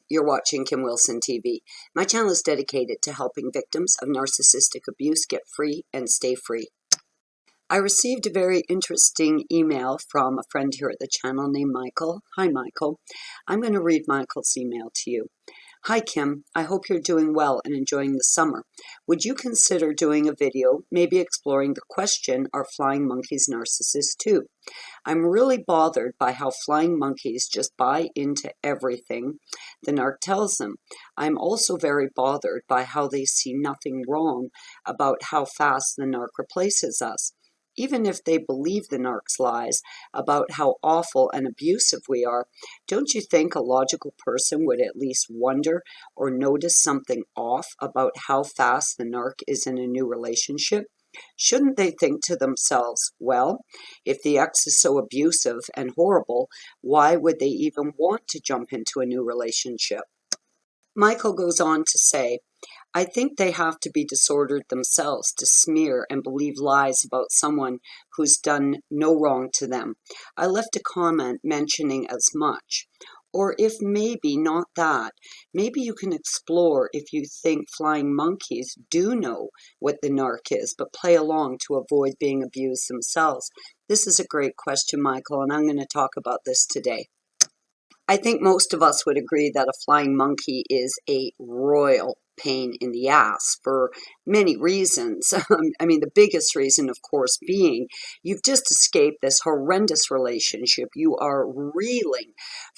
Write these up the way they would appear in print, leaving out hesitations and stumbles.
You're watching Kim Wilson TV. My channel is dedicated to helping victims of narcissistic abuse get free and stay free. I received a very interesting email from a friend here at the channel named Michael. Hi, Michael. I'm going to read Michael's email to you. Hi, Kim. I hope you're doing well and enjoying the summer. Would you consider doing a video, maybe exploring the question, are flying monkeys narcissists too? I'm really bothered by how flying monkeys just buy into everything the narc tells them. I'm also very bothered by how they see nothing wrong about how fast the narc replaces us. Even if they believe the narc's lies about how awful and abusive we are, don't you think a logical person would at least wonder or notice something off about how fast the narc is in a new relationship? Shouldn't they think to themselves, well, if the ex is so abusive and horrible, why would they even want to jump into a new relationship? Michael goes on to say, I think they have to be disordered themselves to smear and believe lies about someone who's done no wrong to them. I left a comment mentioning as much. Or if maybe not that, maybe you can explore if you think flying monkeys do know what the narc is, but play along to avoid being abused themselves. This is a great question, Michael, and I'm going to talk about this today. I think most of us would agree that a flying monkey is a royal pain in the ass for many reasons. I mean, the biggest reason, of course, being you've just escaped this horrendous relationship. You are reeling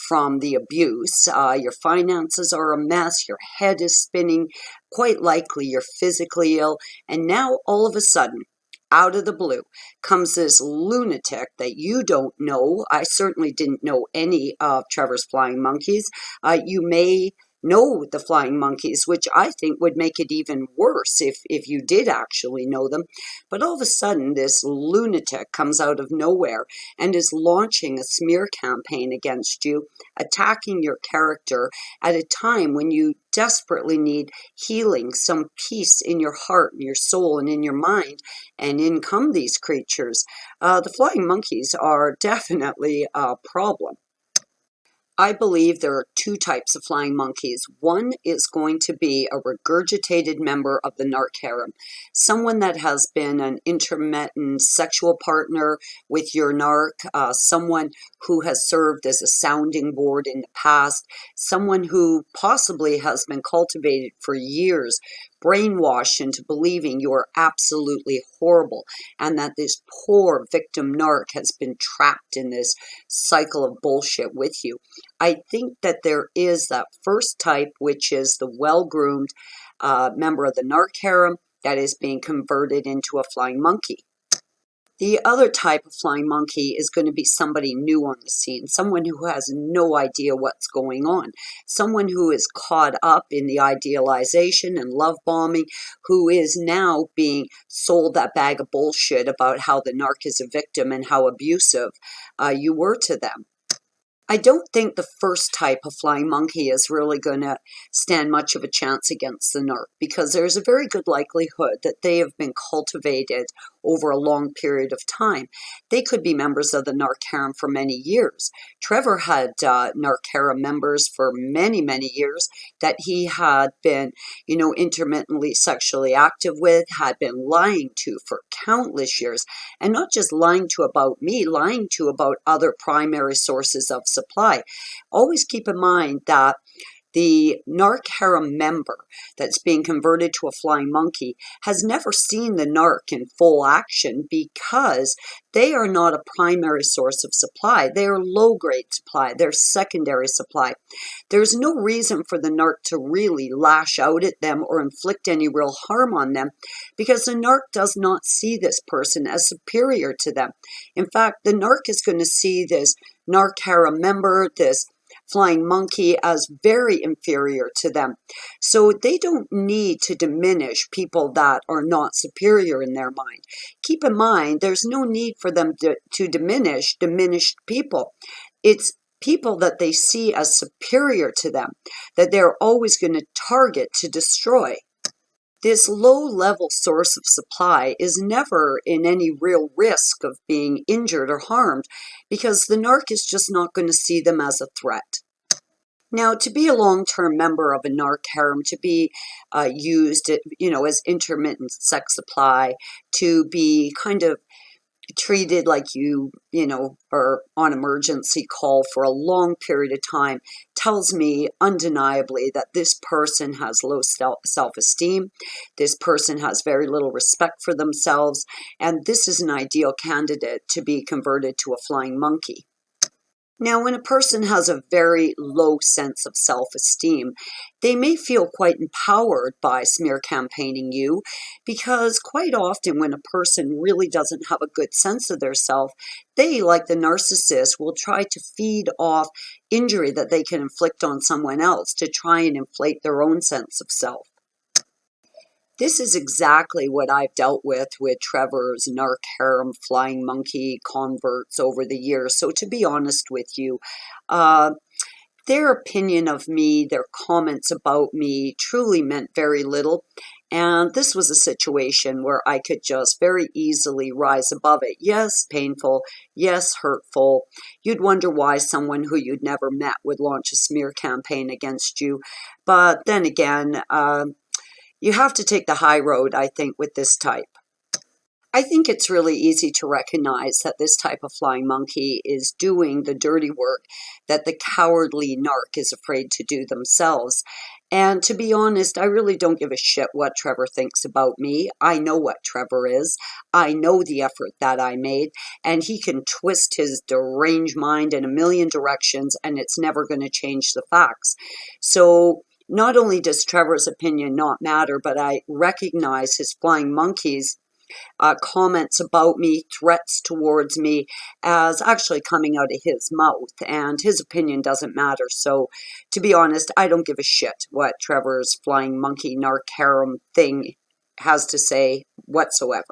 from the abuse. Your finances are a mess. Your head is spinning. Quite likely you're physically ill. And now, all of a sudden, out of the blue comes this lunatic that you don't know. I certainly didn't know any of Trevor's flying monkeys. You may know the flying monkeys, which I think would make it even worse if you did actually know them. But all of a sudden, this lunatic comes out of nowhere and is launching a smear campaign against you, attacking your character at a time when you desperately need healing, some peace in your heart and your soul and in your mind, and in come these creatures. The flying monkeys are definitely a problem. I believe there are two types of flying monkeys. One is going to be a regurgitated member of the narc harem, someone that has been an intermittent sexual partner with your narc, someone who has served as a sounding board in the past, someone who possibly has been cultivated for years, brainwashed into believing you are absolutely horrible and that this poor victim narc has been trapped in this cycle of bullshit with you. I think that there is that first type, which is the well-groomed member of the narc harem that is being converted into a flying monkey. The other type of flying monkey is going to be somebody new on the scene, someone who has no idea what's going on, someone who is caught up in the idealization and love bombing, who is now being sold that bag of bullshit about how the narc is a victim and how abusive you were to them. I don't think the first type of flying monkey is really going to stand much of a chance against the narc, because there's a very good likelihood that they have been cultivated over a long period of time. They could be members of the narc harem for many years. Trevor had narc harem members for many, many years that he had been, intermittently sexually active with, had been lying to for countless years, and not just lying to about me, lying to about other primary sources of supply. Always keep in mind that the narc harem member that's being converted to a flying monkey has never seen the narc in full action, because they are not a primary source of supply. They are low-grade supply. They're secondary supply. There's no reason for the narc to really lash out at them or inflict any real harm on them, because the narc does not see this person as superior to them. In fact, the narc is going to see this narc harem member, this flying monkey, as very inferior to them. So they don't need to diminish people that are not superior in their mind. Keep in mind, there's no need for them to diminish diminished people. It's people that they see as superior to them that they're always going to target to destroy. This low-level source of supply is never in any real risk of being injured or harmed, because the narc is just not going to see them as a threat. Now, to be a long-term member of a narc harem, to be used, as intermittent sex supply, to be kind of treated like are on emergency call for a long period of time, tells me undeniably that this person has low self-esteem. This person has very little respect for themselves, and this is an ideal candidate to be converted to a flying monkey. Now, when a person has a very low sense of self-esteem, they may feel quite empowered by smear campaigning you, because quite often when a person really doesn't have a good sense of their self, they, like the narcissist, will try to feed off injury that they can inflict on someone else to try and inflate their own sense of self. This is exactly what I've dealt with Trevor's narc harem flying monkey converts over the years. So to be honest with you, their opinion of me, their comments about me truly meant very little. And this was a situation where I could just very easily rise above it. Yes, painful. Yes, hurtful. You'd wonder why someone who you'd never met would launch a smear campaign against you. But then again, you have to take the high road, I think, with this type. I think it's really easy to recognize that this type of flying monkey is doing the dirty work that the cowardly narc is afraid to do themselves. And to be honest, I really don't give a shit what Trevor thinks about me. I know what Trevor is. I know the effort that I made, and he can twist his deranged mind in a million directions, and it's never going to change the facts. So not only does Trevor's opinion not matter, but I recognize his flying monkeys' comments about me, threats towards me, as actually coming out of his mouth, and his opinion doesn't matter. So, to be honest, I don't give a shit what Trevor's flying monkey narc harem thing has to say whatsoever.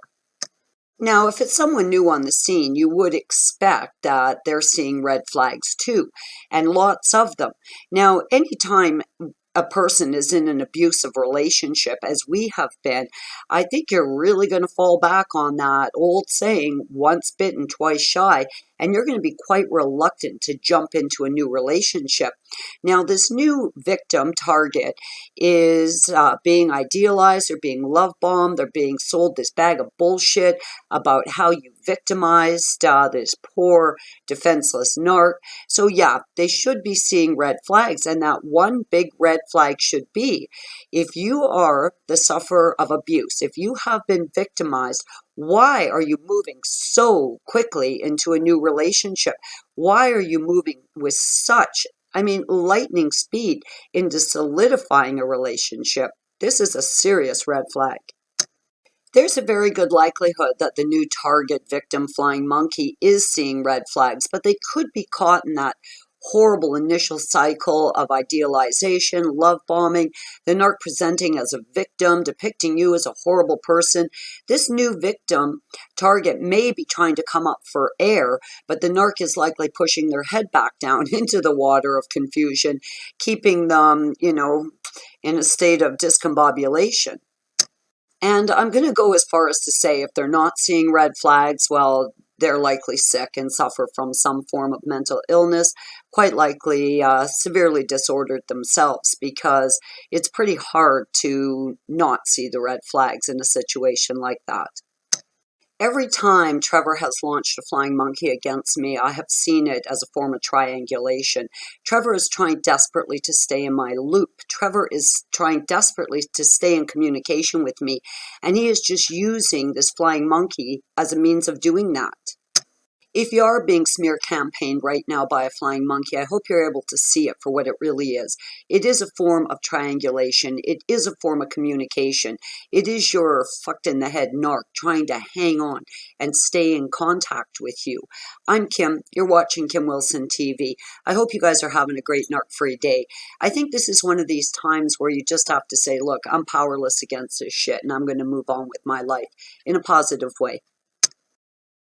Now, if it's someone new on the scene, you would expect that they're seeing red flags too, and lots of them. Now, anytime a person is in an abusive relationship, as we have been, I think you're really going to fall back on that old saying, once bitten, twice shy, and you're going to be quite reluctant to jump into a new relationship. Now, this new victim target is being idealized, they're being love bombed, they're being sold this bag of bullshit about how you victimized this poor, defenseless narc. So yeah, they should be seeing red flags, and that one big red flag should be, if you are the sufferer of abuse, if you have been victimized, why are you moving so quickly into a new relationship? Why are you moving with such, lightning speed into solidifying a relationship? This is a serious red flag. There's a very good likelihood that the new target victim flying monkey is seeing red flags, but they could be caught in that horrible initial cycle of idealization, love bombing, the narc presenting as a victim, depicting you as a horrible person. This new victim target may be trying to come up for air, but the narc is likely pushing their head back down into the water of confusion, keeping them, in a state of discombobulation. And I'm going to go as far as to say if they're not seeing red flags, well, they're likely sick and suffer from some form of mental illness, quite likely severely disordered themselves, because it's pretty hard to not see the red flags in a situation like that. Every time Trevor has launched a flying monkey against me, I have seen it as a form of triangulation. Trevor is trying desperately to stay in my loop. Trevor is trying desperately to stay in communication with me, and he is just using this flying monkey as a means of doing that. If you are being smear campaigned right now by a flying monkey, I hope you're able to see it for what it really is. It is a form of triangulation. It is a form of communication. It is your fucked in the head narc trying to hang on and stay in contact with you. I'm Kim. You're watching Kim Wilson TV. I hope you guys are having a great narc-free day. I think this is one of these times where you just have to say, look, I'm powerless against this shit, and I'm going to move on with my life in a positive way.